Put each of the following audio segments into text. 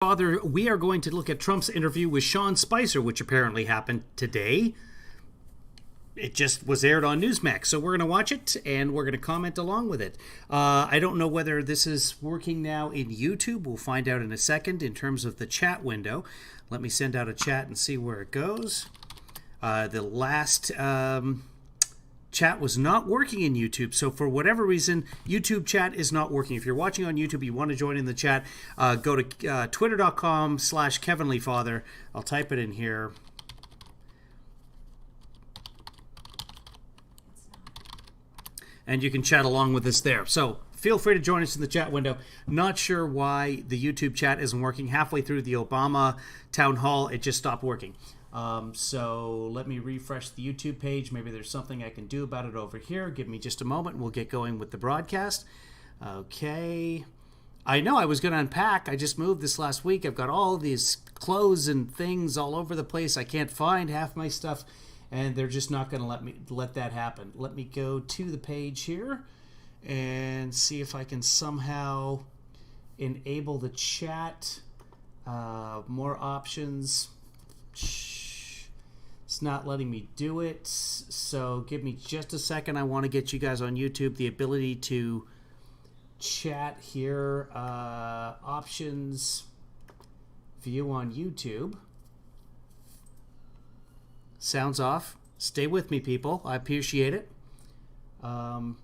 Father, we are going to look at Trump's interview with Sean Spicer, which apparently happened today. It just was aired on Newsmax, so we're going to watch it and we're going to comment along with it. I don't know whether this is working now in YouTube. We'll find out in a second in terms of the chat window. Let me send out a chat and see where it goes. The last chat was not working in YouTube, so for whatever reason, YouTube chat is not working. If you're watching on YouTube, you want to join in the chat, go to twitter.com/KevinLeeFather. I'll type it in here. And you can chat along with us there. So feel free to join us in the chat window. Not sure why the YouTube chat isn't working. Halfway through the Obama town hall, it just stopped working. So let me refresh the YouTube page. Maybe there's something I can do about it over here. Give me just a moment and we'll get going with the broadcast. Okay. I know I was going to unpack. I just moved this last week. I've got all these clothes and things all over the place. I can't find half my stuff, and they're just not going to let that happen. Let me go to the page here and see if I can somehow enable the chat. More options. It's not letting me do it, so give me just a second. I want to get you guys on YouTube the ability to chat here. Options, view on YouTube. Sounds off. Stay with me, people. I appreciate it. Not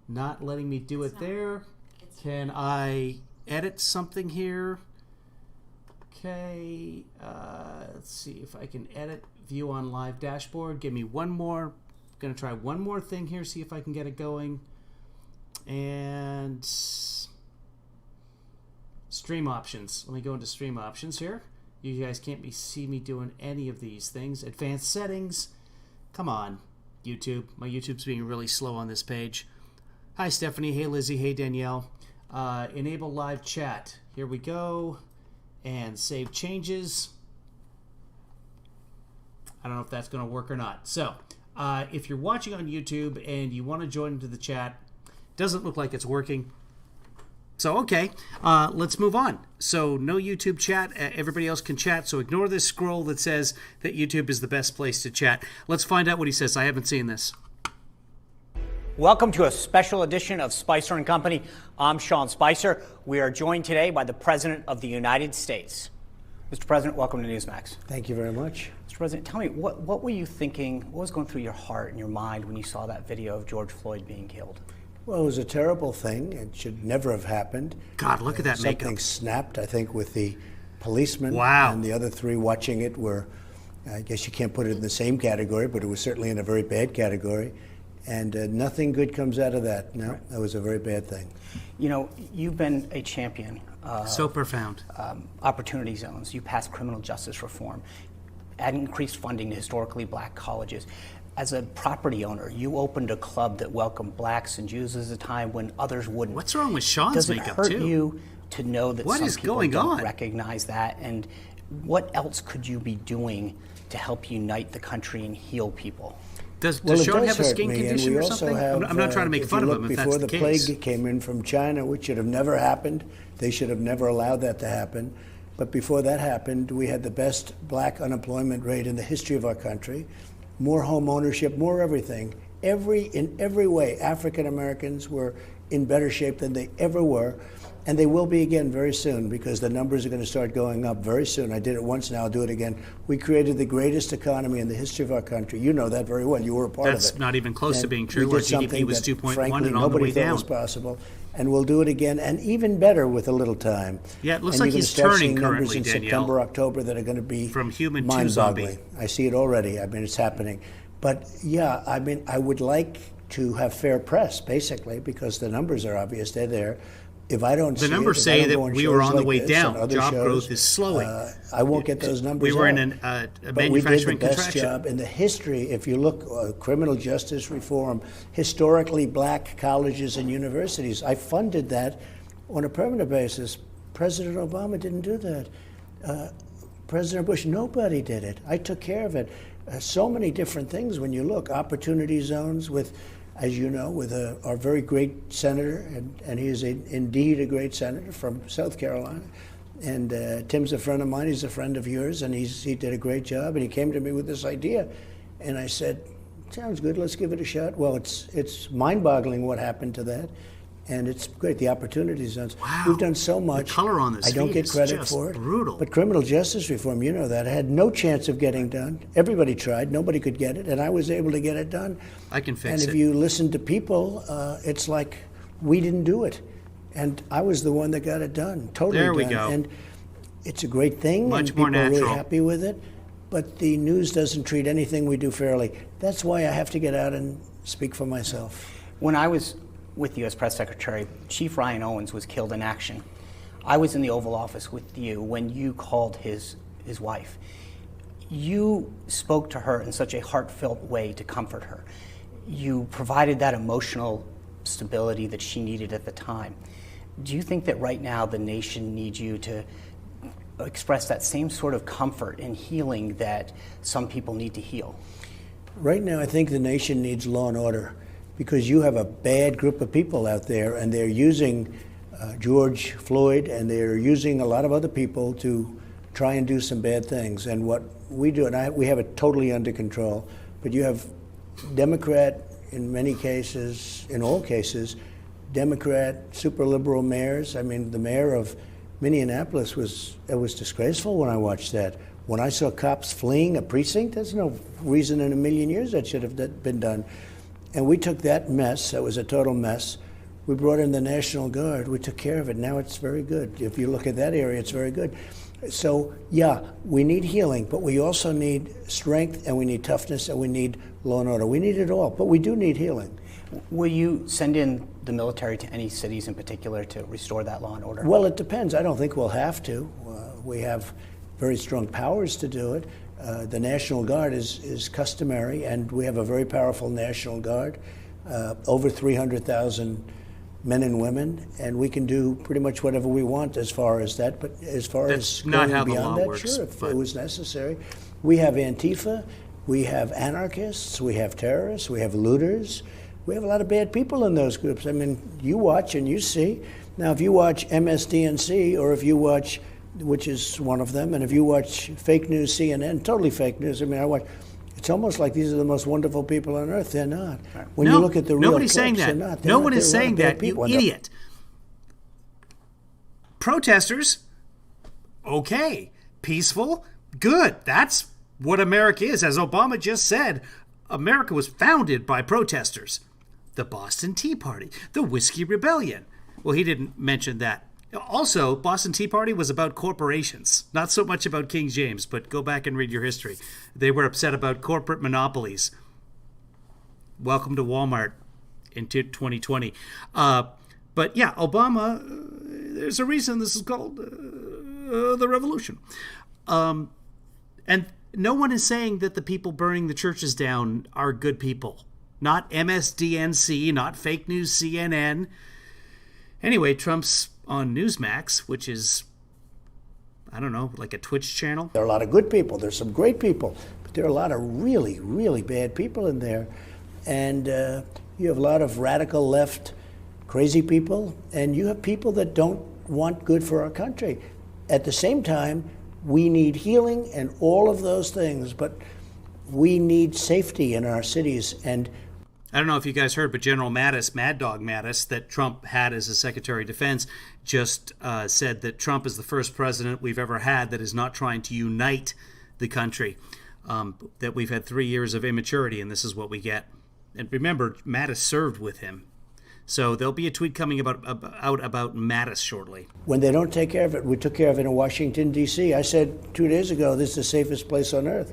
letting me do it there. Can I edit something here? Okay, let's see if I can edit view on live dashboard. Give me one more. I'm going to try one more thing here, see if I can get it going. And stream options. Let me go into stream options here. You guys can't see me doing any of these things. Advanced settings. Come on, YouTube. My YouTube's being really slow on this page. Hi, Stephanie. Hey, Lizzie. Hey, Danielle. Enable live chat. Here we go. And save changes. I don't know if that's going to work or not. So, if you're watching on YouTube and you want to join into the chat, doesn't look like it's working. So, okay, let's move on. So, no YouTube chat. Everybody else can chat. So, ignore this scroll that says that YouTube is the best place to chat. Let's find out what he says. I haven't seen this. Welcome to a special edition of Spicer & Company. I'm Sean Spicer. We are joined today by the President of the United States. Mr. President, welcome to Newsmax. Thank you very much. Mr. President, tell me, what were you thinking, what was going through your heart and your mind when you saw that video of George Floyd being killed? Well, it was a terrible thing. It should never have happened. God, look at that makeup. Something snapped, I think, with the policeman. Wow. And the other three watching it were, I guess you can't put it in the same category, but it was certainly in a very bad category. And nothing good comes out of that. No, that was a very bad thing. You know, you've been a champion. So profound. Opportunity zones. You passed criminal justice reform, add increased funding to historically black colleges. As a property owner, you opened a club that welcomed blacks and Jews at a time when others wouldn't. What's wrong with Sean's makeup, too? Does it hurt you to know that what some is people going don't on? recognize that? And what else could you be doing to help unite the country and heal people? Does Sean have a skin condition or something? I'm not trying to make fun of him if that's the case. Before the plague came in from China, which should have never happened, they should have never allowed that to happen. But before that happened, we had the best black unemployment rate in the history of our country, more home ownership, more everything. In every way, African Americans were in better shape than they ever were. And they will be again very soon because the numbers are going to start going up very soon. I did it once, now I'll do it again. We created the greatest economy in the history of our country. You know that very well. You were a part of it. That's not even close to being true. We Our did GDP was something that, 2.1 frankly, and on the way nobody thought down. was possible. And we'll do it again, and even better with a little time. Yeah, it looks and like he's you're gonna start turning seeing numbers currently, in Danielle. September, October that are going to be From human to mind-boggling. zombie. I see it already. I mean, it's happening. But yeah, I mean, I would like to have fair press, basically, because the numbers are obvious. They're there. If I don't see The numbers it, say that we were on the way down. Job growth is slowing. I won't get those numbers. We were out. in a But we did the manufacturing best contraction. job in the history. If you look, criminal justice reform, historically black colleges and universities, I funded that on a permanent basis. President Obama didn't do that. President Bush, nobody did it. I took care of it. So many different things when you look. Opportunity zones with as you know, with our very great senator, and he is indeed a great senator from South Carolina. And Tim's a friend of mine. He's a friend of yours, and he did a great job. And he came to me with this idea, and I said, "Sounds good. Let's give it a shot." Well, it's mind-boggling what happened to that, and it's great. The opportunity zones. Wow. We've done so much. The color on this I don't feed get is credit just for it. brutal. But criminal justice reform, you know that, had no chance of getting done. Everybody tried. Nobody could get it, and I was able to get it done. I can fix and it. if you listen to people, it's like we didn't do it, and I was the one that got it done. Totally There we done. go. And it's a great thing, Much and more people are natural. really happy with it. But the news doesn't treat anything we do fairly. That's why I have to get out and speak for myself. When I was with the U.S. Press Secretary, Chief Ryan Owens was killed in action. I was in the Oval Office with you when you called his wife. You spoke to her in such a heartfelt way to comfort her. You provided that emotional stability that she needed at the time. Do you think that right now the nation needs you to express that same sort of comfort and healing that some people need to heal? Right now, I think the nation needs law and order, because you have a bad group of people out there, and they're using George Floyd, and they're using a lot of other people to try and do some bad things. And what we do, and we have it totally under control, but you have Democrat, in many cases, in all cases, Democrat, super liberal mayors. I mean, the mayor of Minneapolis was disgraceful when I watched that. When I saw cops fleeing a precinct, there's no reason in a million years that should have been done. And we took that mess, that was a total mess. We brought in the National Guard. We took care of it. Now it's very good. If you look at that area, it's very good. So, yeah, we need healing, but we also need strength, and we need toughness, and we need law and order. We need it all, but we do need healing. Will you send in the military to any cities in particular to restore that law and order? Well, it depends. I don't think we'll have to. We have very strong powers to do it. The National Guard is customary, and we have a very powerful National Guard, over 300,000 men and women, and we can do pretty much whatever we want as far as that. But as far That's as not going how the beyond law that, works, sure, if but- it was necessary. We have Antifa, we have anarchists, we have terrorists, we have looters. We have a lot of bad people in those groups. I mean, you watch and you see. Now, if you watch MSDNC, or if you watch, which is one of them, and if you watch fake news CNN, totally fake news. I mean, I watch. It's almost like these are the most wonderful people on earth. They're not. When you look at the real nobody's clips, saying they're that. not. No one is There are a lot saying of bad that, you people. idiot. Protesters, okay. Peaceful, good. That's what America is. As Obama just said, America was founded by protesters. The Boston Tea Party, the Whiskey Rebellion. Well, he didn't mention that. Also, Boston Tea Party was about corporations, not so much about King James, but go back and read your history. They were upset about corporate monopolies. Welcome to Walmart in 2020. But yeah, Obama, there's a reason this is called the revolution. And no one is saying that the people burning the churches down are good people. Not MSDNC, not fake news CNN. Anyway, Trump's on Newsmax, which is, I don't know, like a Twitch channel. There are a lot of good people. There's some great people. But there are a lot of really, really bad people in there. And you have a lot of radical left crazy people. And you have people that don't want good for our country. At the same time, we need healing and all of those things. But we need safety in our cities. And I don't know if you guys heard, but General Mattis, Mad Dog Mattis, that Trump had as a Secretary of Defense, just said that Trump is the first president we've ever had that is not trying to unite the country, that we've had 3 years of immaturity, and this is what we get. And remember, Mattis served with him. So there'll be a tweet coming out about Mattis shortly. when they don't take care of it, we took care of it in Washington, D.C. I said 2 days ago, this is the safest place on earth.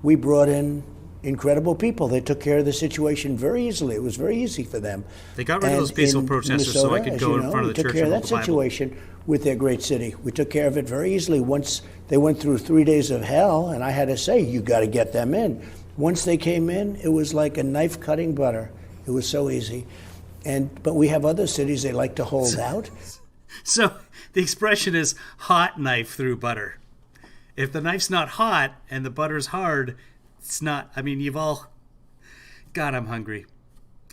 We brought in incredible people. They took care of the situation very easily. It was very easy for them. They got rid of And those peaceful in protesters so I Minnesota, could as go you in know, front of the we took church care of and that hold the Bible. situation with their great city. We took care of it very easily. Once they went through 3 days of hell, and I had to say, you got to get them in. Once they came in, it was like a knife cutting butter. It was so easy. But we have other cities they like to hold out. So the expression is hot knife through butter. If the knife's not hot and the butter's hard, it's not. I mean, you've all... God, I'm hungry.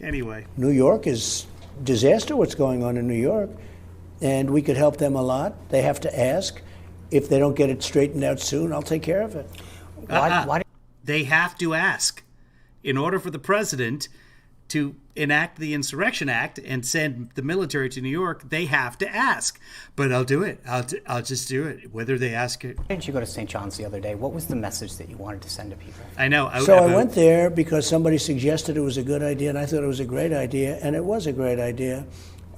Anyway. New York is disaster what's going on in New York, and we could help them a lot. They have to ask. If they don't get it straightened out soon, I'll take care of it. Why They have to ask. In order for the president to enact the Insurrection Act and send the military to New York, they have to ask. But I'll do it. I'll just do it, whether they ask it. Why didn't you go to St. John's the other day? What was the message that you wanted to send to people? I know. I went there because somebody suggested it was a good idea, and I thought it was a great idea, and it was a great idea.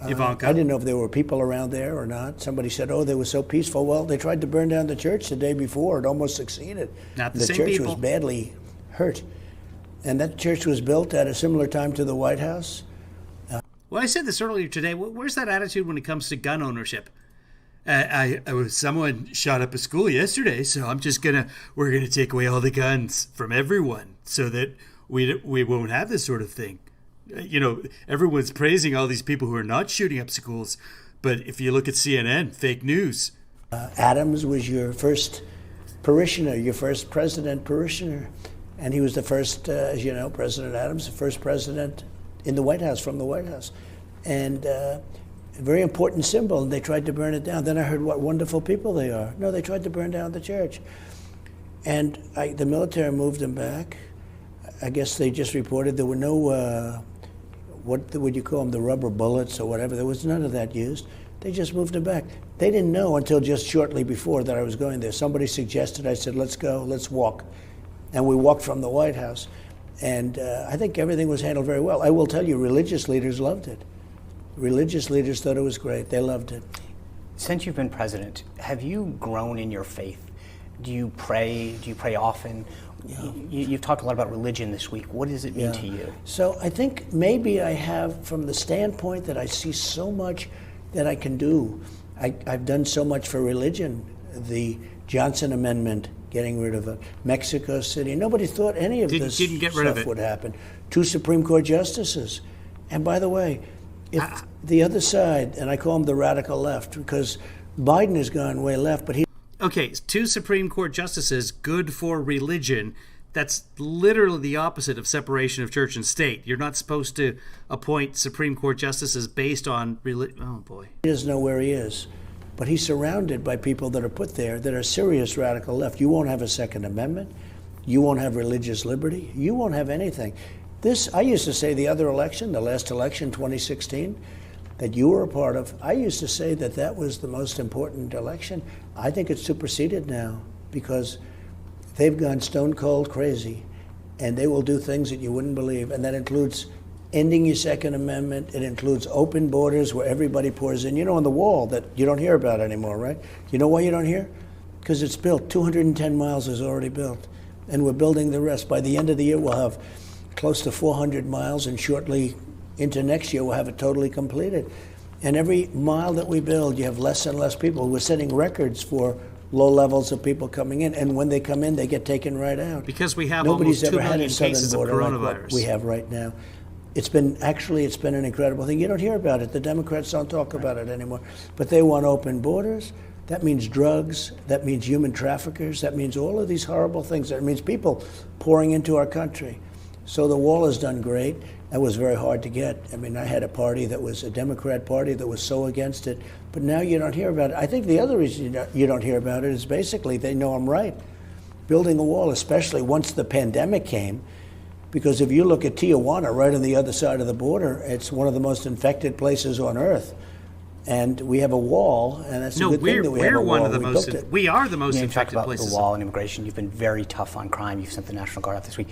Ivanka. I didn't know if there were people around there or not. Somebody said, oh, they were so peaceful. Well, they tried to burn down the church the day before. It almost succeeded. Not the The same church people. was badly hurt. And that church was built at a similar time to the White House. Well, I said this earlier today. Where's that attitude when it comes to gun ownership? Someone shot up a school yesterday, so we're gonna take away all the guns from everyone so that we won't have this sort of thing. Everyone's praising all these people who are not shooting up schools, but if you look at CNN, fake news. Adams was your first parishioner, your first president parishioner. And he was the first, as you know, President Adams, the first president in the White House, from the White House. And a very important symbol, and they tried to burn it down. Then I heard what wonderful people they are. No, they tried to burn down the church. And the military moved them back. I guess they just reported there were no, what would you call them, the rubber bullets or whatever. There was none of that used. They just moved them back. They didn't know until just shortly before that I was going there. Somebody suggested, I said, let's go, let's walk. And we walked from the White House. And I think everything was handled very well. I will tell you, religious leaders loved it. Religious leaders thought it was great. They loved it. Since you've been president, have you grown in your faith? Do you pray? Do you pray often? Yeah. You've talked a lot about religion this week. What does it mean to you? So I think maybe I have, from the standpoint that I see so much that I can do. I've done so much for religion. The Johnson Amendment, getting rid of it. Mexico City. Nobody thought any of this stuff would happen. 2 Supreme Court justices. And by the way, if the other side, and I call them the radical left, because Biden has gone way left, but he... Okay, 2 Supreme Court justices, good for religion. That's literally the opposite of separation of church and state. You're not supposed to appoint Supreme Court justices based on religion. Oh, boy. He doesn't know where he is. But he's surrounded by people that are put there that are serious radical left. You won't have a Second Amendment. You won't have religious liberty. You won't have anything. I used to say the other election, the last election, 2016, that you were a part of, I used to say that that was the most important election. I think it's superseded now because they've gone stone cold crazy and they will do things that you wouldn't believe. And that includes ending your Second Amendment. It includes open borders where everybody pours in. On the wall that you don't hear about anymore, right? You know why you don't hear? Because it's built. 210 miles is already built. And we're building the rest. By the end of the year, we'll have close to 400 miles, and shortly into next year, we'll have it totally completed. And every mile that we build, you have less and less people. We're setting records for low levels of people coming in. And when they come in, they get taken right out. Because we have Nobody's almost 2 ever had million a southern cases of border coronavirus. like what we have right now. It's been an incredible thing. You don't hear about it. The Democrats don't talk about it anymore. But they want open borders. That means drugs. That means human traffickers. That means all of these horrible things. That means people pouring into our country. So the wall has done great. That was very hard to get. I mean, I had a party that was a Democrat party that was so against it. But now you don't hear about it. I think the other reason you don't hear about it is basically they know I'm right. Building a wall, especially once the pandemic came, because if you look at Tijuana, right on the other side of the border, it's one of the most infected places on earth. And we have a wall, and that's a good thing that we have a wall. We are the most infected about places. The wall and immigration. You've been very tough on crime. You've sent the National Guard out this week.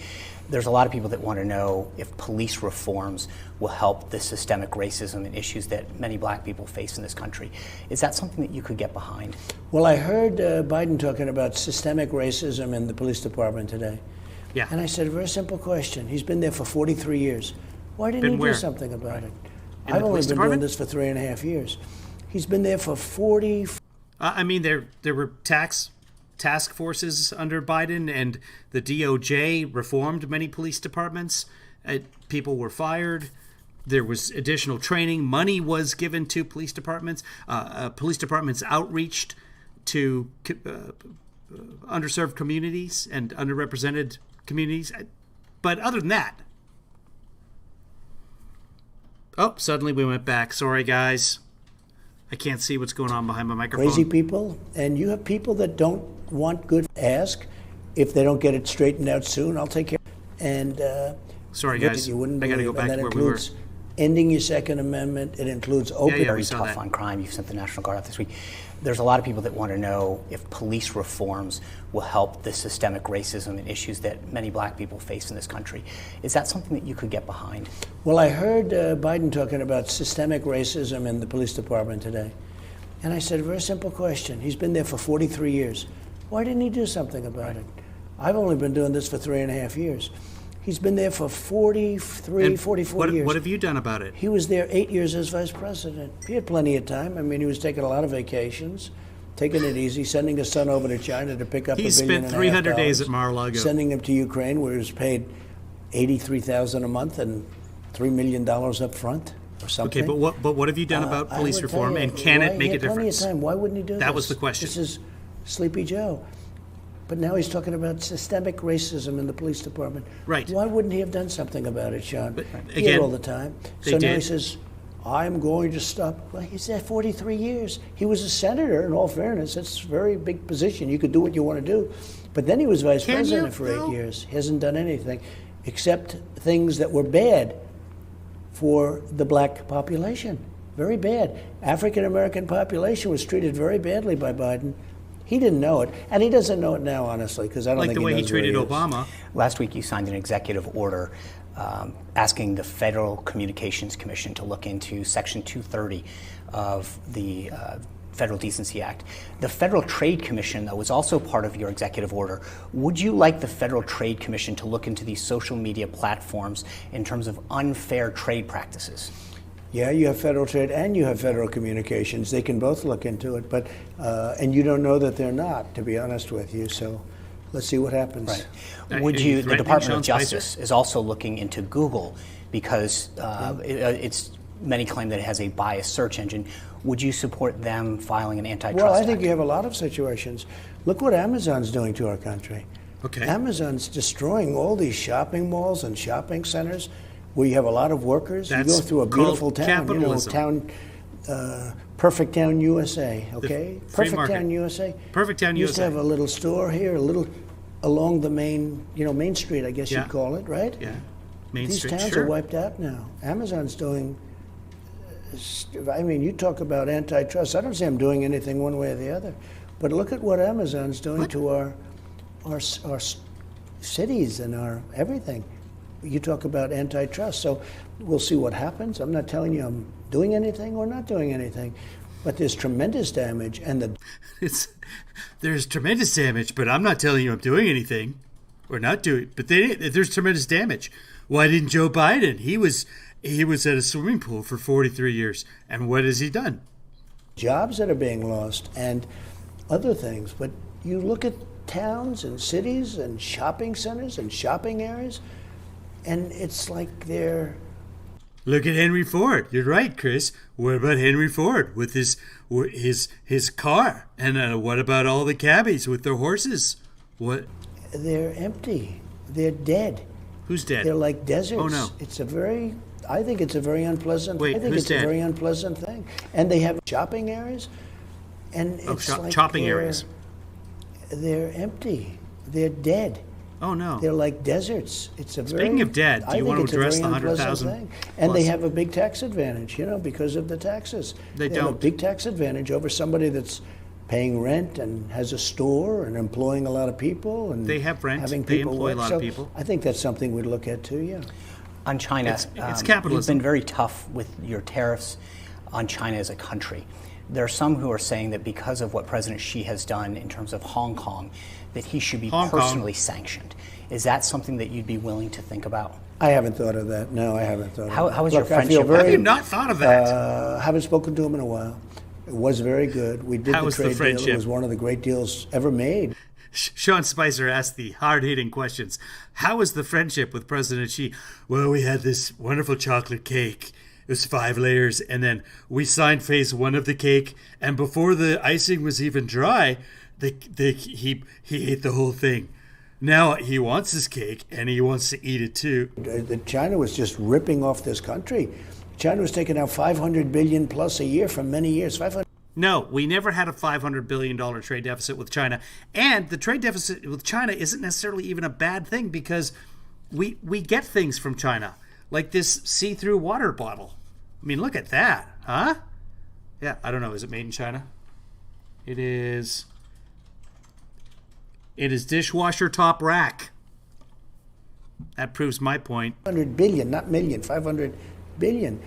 There's a lot of people that want to know if police reforms will help the systemic racism and issues that many black people face in this country. Is that something that you could get behind? Well, I heard Biden talking about systemic racism in the police department today. Yeah. And I said, a very simple question. He's been there for 43 years. Why didn't he do something about it? I've only been doing this for 3.5 years. He's been there for 40. I mean, there were task forces under Biden, and the DOJ reformed many police departments. People were fired. There was additional training. Money was given to police departments. Police departments outreached to underserved communities and underrepresented communities. But other than that, Oh, suddenly we went back. Sorry, guys. I can't see what's going on behind my microphone. Crazy people, and you have people that don't want good. Ask if they don't get it straightened out soon. I'll take care. And sorry, guys. I got to go back to where we were. Ending your Second Amendment. It includes open. Very tough on crime. You've sent the National Guard out this week. There's a lot of people that want to know if police reforms will help the systemic racism and issues that many black people face in this country. Is that something that you could get behind? Well, I heard Biden talking about systemic racism in the police department today. And I said, a very simple question. He's been there for 43 years. Why didn't he do something about it? I've only been doing this for 3.5 years. He's been there for 44 years. What have you done about it? He was there 8 years as vice president. He had plenty of time. I mean, he was taking a lot of vacations, taking it easy, sending his son over to China to pick up $1.5 billion. He spent 300 days at Mar-a-Lago. Sending him to Ukraine, where he was paid $83,000 a month and $3 million up front or something. Okay, but what have you done about police reform, and can it make a difference? Plenty of time. Why wouldn't he do this? That was the question. This is Sleepy Joe. But now he's talking about systemic racism in the police department. Right. Why wouldn't he have done something about it, Sean? But He again, had all the time. So now he says, I'm going to stop. Well, he's there 43 years. He was a senator, in all fairness. That's a very big position. You could do what you want to do. But then he was vice president for 8 years. He hasn't done anything except things that were bad for the black population. Very bad. African-American population was treated very badly by Biden. He didn't know it, and he doesn't know it now, honestly, because I don't think he knows like the way he treated Obama. Last week, you signed an executive order asking the Federal Communications Commission to look into Section 230 of the Federal Decency Act. The Federal Trade Commission, though, was also part of your executive order. Would you like the Federal Trade Commission to look into these social media platforms in terms of unfair trade practices? Yeah, you have federal trade and you have federal communications. They can both look into it, but and you don't know that they're not, to be honest with you. So let's see what happens. Right. Would you? The Department of Justice is also looking into Google because it's many claim that it has a biased search engine. Would you support them filing an antitrust? Well, I think you have a lot of situations. Look what Amazon's doing to our country. Okay. Amazon's destroying all these shopping malls and shopping centers where you have a lot of workers. You go through a beautiful town, capitalism. Perfect Town, USA, okay? Perfect Town, USA. Perfect Town, Used to USA. have a little store here, a little along the main Street, I guess you'd call it, right? Yeah, Main These Street, towns sure. are wiped out now. Amazon's doing, I mean, you talk about antitrust. I don't say I'm doing anything one way or the other, but look at what Amazon's doing to our cities and our everything. You talk about antitrust, so we'll see what happens. I'm not telling you I'm doing anything or not doing anything, but there's tremendous damage, and there's tremendous damage, but I'm not telling you I'm doing anything or not doing. But there's tremendous damage. Why didn't Joe Biden? He was at a swimming pool for 43 years, and what has he done? Jobs that are being lost and other things. But you look at towns and cities and shopping centers and shopping areas, and it's like they're... Look at Henry Ford. You're right, Chris. What about Henry Ford with his car? And what about all the cabbies with their horses? What? They're empty. They're dead. Who's dead? They're like deserts. Oh, no. I think it's a very unpleasant. Wait, I think who's it's dead? a very unpleasant thing. And they have shopping areas, and it's like shopping areas. They're empty. They're dead. Oh no! They're like deserts. Speaking of dead, do you want to address the 100,000? And they have a big tax advantage, because of the taxes. They have a big tax advantage over somebody that's paying rent and has a store and employing a lot of people. And they have rent. Having They people employ work. a lot of people. I think that's something we'd look at too. Yeah. On China, it's capitalism. You've been very tough with your tariffs on China as a country. There are some who are saying that because of what President Xi has done in terms of Hong Kong, that he should be personally sanctioned. Is that something that you'd be willing to think about? I haven't thought of that. No, I haven't thought of that. How is your friendship? How have you not thought of that? Haven't spoken to him in a while. It was very good. We did the trade deal. It was one of the great deals ever made. Sean Spicer asked the hard-hitting questions. How was the friendship with President Xi? Well, we had this wonderful chocolate cake. It was 5 layers, and then we signed phase 1 of the cake, and before the icing was even dry, he ate the whole thing. Now he wants his cake, and he wants to eat it too. China was just ripping off this country. China was taking out 500 billion plus a year for many years. 500. No, we never had a $500 billion trade deficit with China. And the trade deficit with China isn't necessarily even a bad thing because we get things from China, like this see-through water bottle. I mean, look at that, huh? Yeah, I don't know. Is it made in China? It is dishwasher top rack. That proves my point. 500 billion, not million, 500 billion.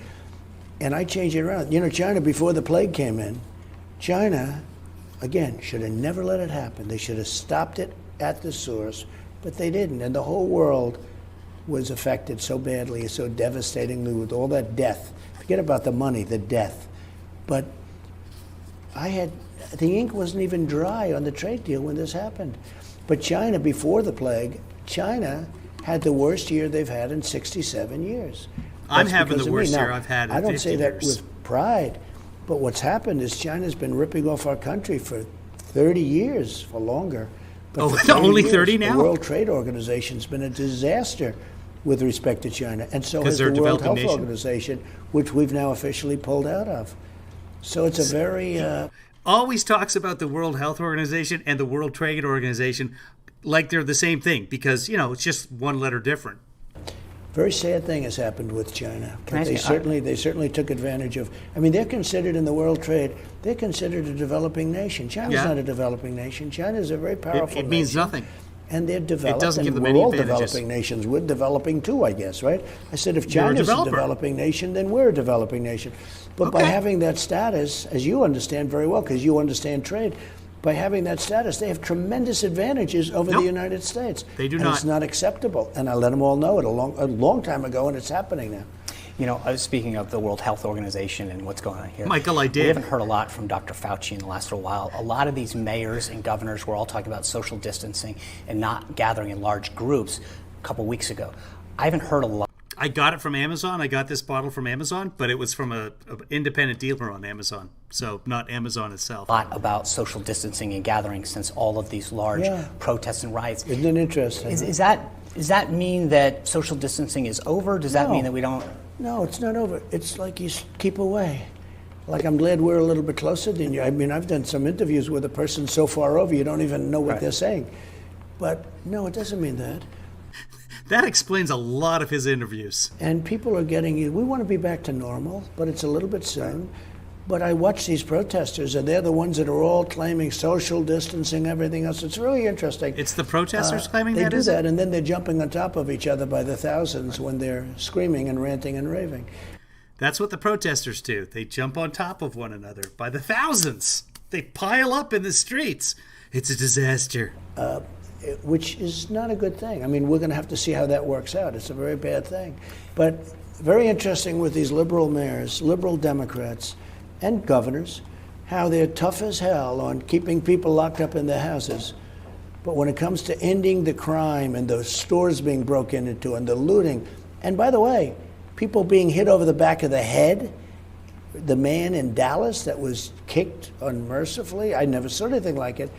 And I change it around. You know, China, before the plague came in, China, again, should have never let it happen. They should have stopped it at the source, but they didn't. And the whole world was affected so badly, so devastatingly with all that death. Forget about the money, the death. But the ink wasn't even dry on the trade deal when this happened. But China, before the plague, China had the worst year they've had in 67 years. I'm having the worst year I've had in 50 years. I don't say that with pride, but what's happened is China's been ripping off our country for 30 years, for longer. But for 30 only years, 30 now? The World Trade Organization's been a disaster with respect to China, and so has they're the a World developing Health nation? Organization, which we've now officially pulled out of. So it's a very... Always talks about the World Health Organization and the World Trade Organization like they're the same thing because, you know, it's just one letter different. Very sad thing has happened with China. But Can I they certainly took advantage of. I mean, they're considered in the world trade. They're considered a developing nation. China's not a developing nation. China is a very powerful nation. It means nothing. And they're developed. It doesn't give them we're any all advantages. developing nations. We're developing too, I guess, right? I said if You're a China's a developer. developing nation, then we're a developing nation. But by Okay. having that status, as you understand very well, because you understand trade, by having that status, they have tremendous advantages over the United States. They do and not. It's not acceptable. And I let them all know it a long time ago, and it's happening now. You know, I was speaking of the World Health Organization and what's going on here. Michael, I did. We haven't heard a lot from Dr. Fauci in the last little while. A lot of these mayors and governors were all talking about social distancing and not gathering in large groups a couple weeks ago. I haven't heard a lot. I got it from Amazon. I got this bottle from Amazon, but it was from a independent dealer on Amazon, so not Amazon itself. About social distancing and gathering since all of these large protests and riots. Isn't it interesting? Does that mean that social distancing is over? Does that mean that we don't? No, it's not over. It's like you keep away. Like, I'm glad we're a little bit closer than you. I mean, I've done some interviews with a person so far over you don't even know what they're saying. But no, it doesn't mean that. That explains a lot of his interviews. And people are we want to be back to normal, but it's a little bit soon. But I watch these protesters, and they're the ones that are all claiming social distancing, everything else. It's really interesting. It's the protesters claiming they that, do is that, it? and then they're jumping on top of each other by the thousands when they're screaming and ranting and raving. That's what the protesters do. They jump on top of one another by the thousands. They pile up in the streets. It's a disaster. Which is not a good thing. I mean, we're going to have to see how that works out. It's a very bad thing. But very interesting with these liberal mayors, liberal Democrats, and governors, how they're tough as hell on keeping people locked up in their houses. But when it comes to ending the crime and the stores being broken into and the looting, and by the way, people being hit over the back of the head, the man in Dallas that was kicked unmercifully, I never saw anything like it.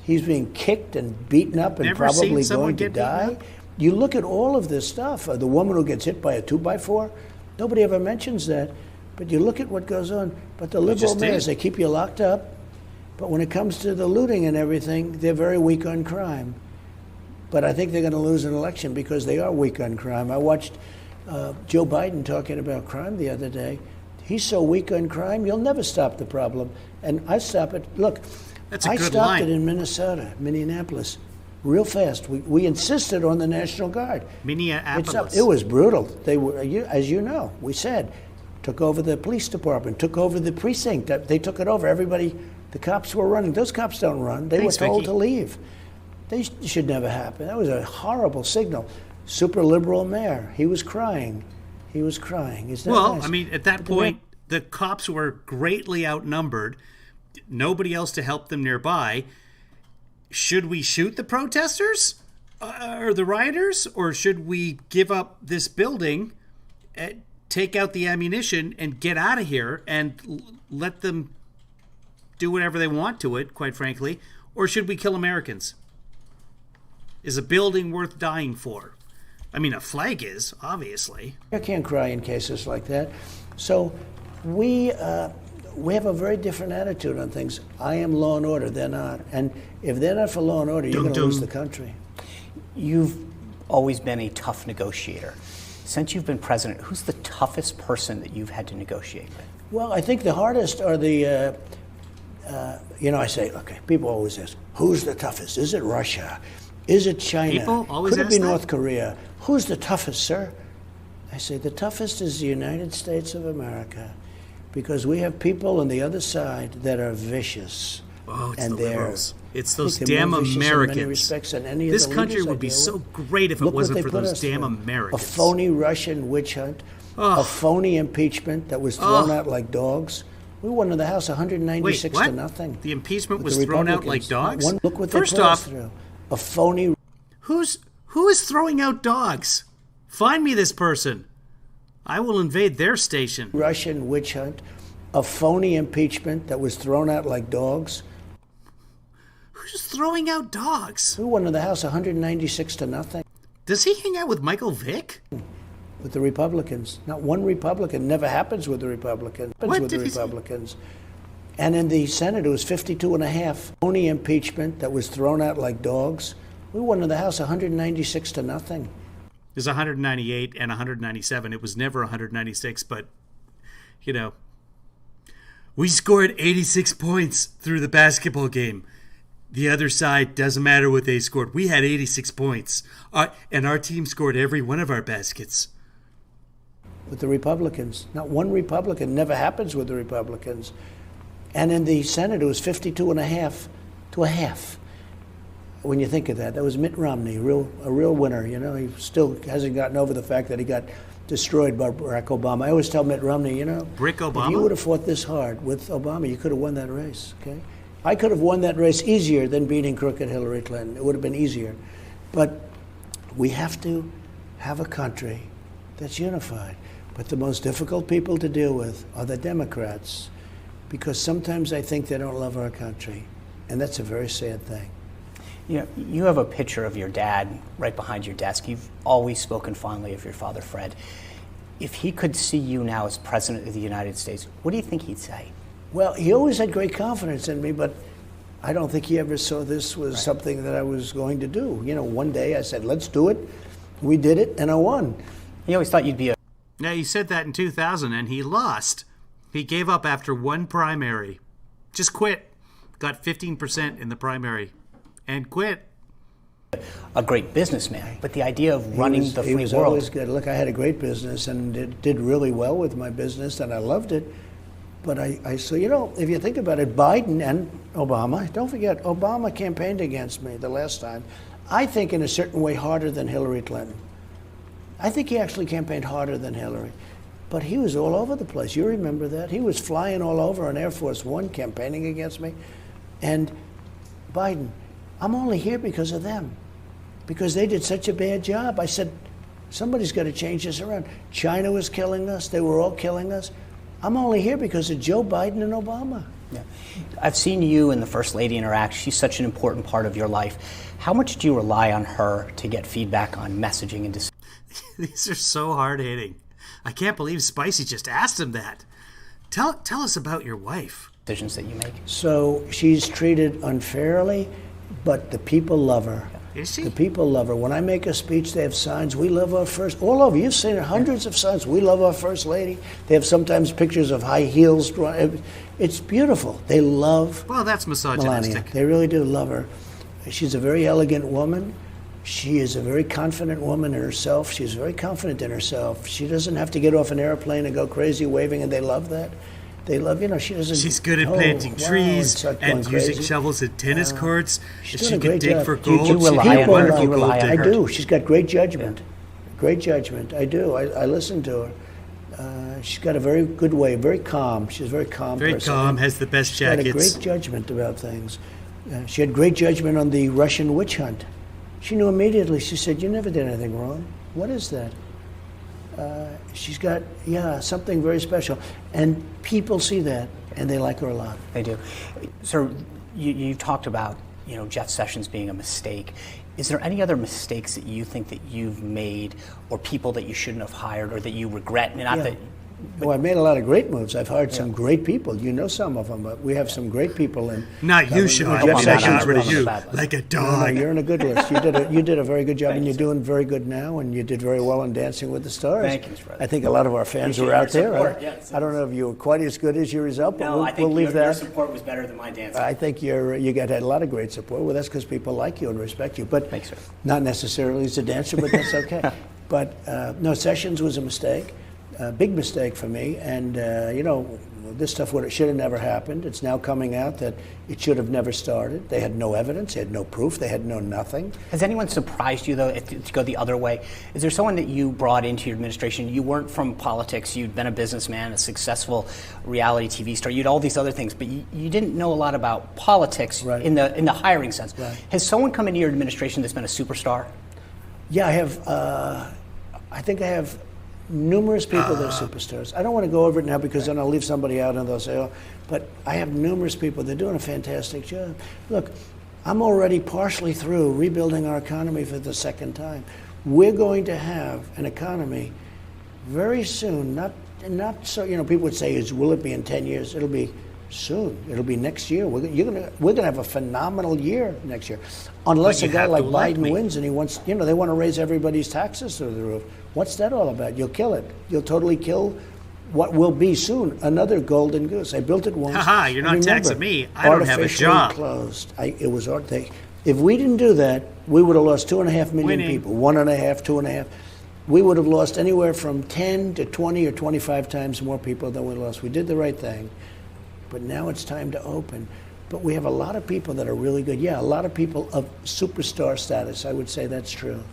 He's being kicked and beaten up and Never seen probably someone going to get beaten die. up? You look at all of this stuff. The woman who gets hit by a 2x4, nobody ever mentions that. But you look at what goes on. But the liberal just did. mayors, they keep you locked up. But when it comes to the looting and everything, they're very weak on crime. But I think they're going to lose an election because they are weak on crime. I watched Joe Biden talking about crime the other day. He's so weak on crime, you'll never stop the problem. And I stop it. Look, That's a I good stopped line. it in Minneapolis, real fast. We insisted on the National Guard. Minneapolis. It was brutal. They were, as you know, we said, took over the police department, took over the precinct. They took it over. Everybody, the cops were running. Those cops don't run. They Thanks, were told Vicky. to leave. They should never happen. That was a horrible signal. Super liberal mayor. He was crying. He was crying. Isn't that Well, nice? I mean, at that point, the cops were greatly outnumbered. Nobody else to help them nearby. Should we shoot the protesters or the rioters, or should we give up this building, take out the ammunition, and get out of here and let them do whatever they want to it, quite frankly? Or should we kill Americans? Is a building worth dying for? I mean, a flag is, obviously. I can't cry in cases like that. So we have a very different attitude on things. I am law and order, they're not. And if they're not for law and order, you're going to lose the country. You've always been a tough negotiator. Since you've been president, who's the toughest person that you've had to negotiate with? Well, I think the hardest are the, I say, okay, people always ask, who's the toughest? Is it Russia? Is it China? People always Could it be ask that? North Korea? Who's the toughest, sir? I say, the toughest is the United States of America, because we have people on the other side that are vicious. Oh, it's and the they're, liberals. It's those they're damn more vicious in many Americans. respects than any of This the country leaders I would be deal so with. great if it Look what wasn't they for put those us damn through. Americans. A phony Russian witch hunt, a phony impeachment that was thrown out like dogs. We won in the House 196 Wait, what? to nothing. The impeachment with was the thrown out like Republicans. dogs? Look what they First put us off, through. A phony who is throwing out dogs? Find me this person. I will invade their station. Russian witch hunt, a phony impeachment that was thrown out like dogs. Who's throwing out dogs? We won in the House 196 to nothing Does he hang out with Michael Vick? with the Republicans. Not one Republican. Never happens with the Republicans. What With the did he say? Republicans. And in the Senate, it was 52 and a half. Phony impeachment that was thrown out like dogs. We won in the House 196 to nothing. There's 198 and 197. It was never 196, but, we scored 86 points through the basketball game. The other side, doesn't matter what they scored. We had 86 points, and our team scored every one of our baskets. With the Republicans. Not one Republican. Never happens with the Republicans. And in the Senate, it was 52 and a half to a half. When you think of that, that was Mitt Romney, a real winner. He still hasn't gotten over the fact that he got destroyed by Barack Obama. I always tell Mitt Romney, Brick Obama? if you would have fought this hard with Obama, you could have won that race, okay? I could have won that race easier than beating crooked Hillary Clinton. It would have been easier. But we have to have a country that's unified. But the most difficult people to deal with are the Democrats, because sometimes I think they don't love our country. And that's a very sad thing. You have a picture of your dad right behind your desk. You've always spoken fondly of your father, Fred. If he could see you now as President of the United States, what do you think he'd say? Well, he always had great confidence in me, but I don't think he ever saw this was something that I was going to do. One day I said, let's do it. We did it, and I won. He always thought you'd be a... Now, he said that in 2000, and he lost. He gave up after one primary. Just quit. Got 15% in the primary. And quit. A great businessman, but the idea of running the free He was world... always good. Look, I had a great business, and it did really well with my business, and I loved it. But so, if you think about it, Biden and Obama, don't forget, Obama campaigned against me the last time. I think in a certain way harder than Hillary Clinton. I think he actually campaigned harder than Hillary. But he was all over the place. You remember that? He was flying all over on Air Force One campaigning against me. And Biden, I'm only here because of them, because they did such a bad job. I said, somebody's got to change this around. China was killing us. They were all killing us. I'm only here because of Joe Biden and Obama. Yeah. I've seen you and the First Lady interact. She's such an important part of your life. How much do you rely on her to get feedback on messaging and decisions? These are so hard-hitting. I can't believe Spicy just asked him that. Tell us about your wife. That you make? So she's treated unfairly, but the people love her. Is she? The people love her. When I make a speech, they have signs. We love our first. All over. You've seen it, hundreds of signs. We love our First Lady. They have sometimes pictures of high heels. It's beautiful. They love Well, that's misogynistic. Melania. They really do love her. She's a very elegant woman. She is a very confident woman in herself. She's very confident in herself. She doesn't have to get off an airplane and go crazy waving, and they love that. They love, she doesn't. She's good at planting trees and using shovels at tennis courts. She's She doing a can great dig job. for Do you gold. rely She's a on- wonderful do you rely gold on- I digger. do. She's got great judgment. Great judgment. I do. I listen to her. She's got a very good way, very calm. She's a very calm Very person. calm, has the best She's got a jackets. great judgment about things. She had great judgment on the Russian witch hunt. She knew immediately. She said, you never did anything wrong. What is that? She's got, something very special. And people see that, and they like her a lot. They do. So you talked about Jeff Sessions being a mistake. Is there any other mistakes that you think that you've made, or people that you shouldn't have hired, or that you regret? Not that. Well, I made a lot of great moves. I've hired some great people. You know some of them, but we have some great people. Not you, Sean. Jeff I Sessions got rid of was- you like a dog. No, you're in a good list. You did a very good job, and you're doing very good now, and you did very well in Dancing with the Stars. Thank you, Mr. President. I think a lot of our fans Appreciate were out your there. support. Yes, I don't know if you were quite as good as your result, but No, I think we'll leave your that. support was better than my dancing. I think you got a lot of great support. Well, that's because people like you and respect you, but Thanks, sir. not necessarily as a dancer, but that's okay. But no, Sessions was a mistake, a big mistake for me, and this stuff should have never happened. It's now coming out that it should have never started. They had no evidence, they had no proof, they had no nothing. Has anyone surprised you, though, to go the other way? Is there someone that you brought into your administration? You weren't from politics. You'd been a businessman, a successful reality TV star. You'd all these other things, but you didn't know a lot about politics in the hiring sense. Right. Has someone come into your administration that's been a superstar? Yeah, I have. I think I have numerous people that are superstars. I don't want to go over it now because then I'll leave somebody out and they'll say, oh, but I have numerous people. They're doing a fantastic job. Look, I'm already partially through rebuilding our economy for the second time. We're going to have an economy very soon, not so, people would say, will it be in 10 years? It'll be soon. It'll be next year. We're gonna have a phenomenal year next year. Unless a guy like Biden wins and he wants, they want to raise everybody's taxes through the roof. What's that all about? You'll kill it. You'll totally kill what will be soon another golden goose. I built it once. Haha, you're not taxing me. I don't have a job. Closed. If we didn't do that, we would have lost 2.5 million people. 1.5, 2.5. We would have lost anywhere from 10 to 20 or 25 times more people than we lost. We did the right thing, but now it's time to open. But we have a lot of people that are really good. Yeah, a lot of people of superstar status. I would say that's true.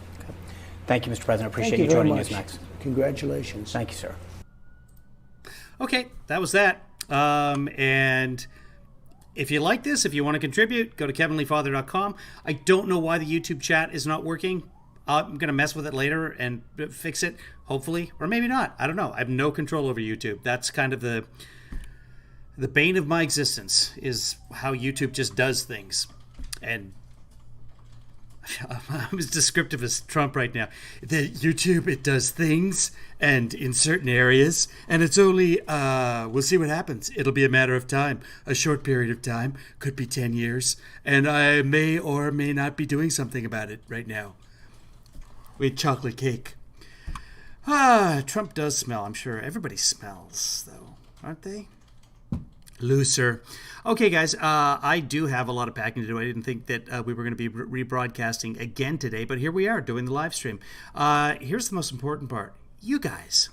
Thank you, Mr. President. Appreciate Thank you very joining much. Newsmax. Congratulations. Thank you, sir. Okay, that was that. And if you like this, if you want to contribute, go to kevinleefather.com. I don't know why the YouTube chat is not working. I'm going to mess with it later and fix it, hopefully. Or maybe not. I don't know. I have no control over YouTube. That's kind of the bane of my existence, is how YouTube just does things. And I'm as descriptive as Trump right now. The YouTube, it does things, and in certain areas, and it's only, we'll see what happens. It'll be a matter of time, a short period of time, could be 10 years, and I may or may not be doing something about it right now. With chocolate cake. Trump does smell, I'm sure. Everybody smells, though, aren't they? Looser. Okay, guys, I do have a lot of packing to do. I didn't think that we were going to be rebroadcasting again today, but here we are doing the live stream. Here's the most important part. You guys.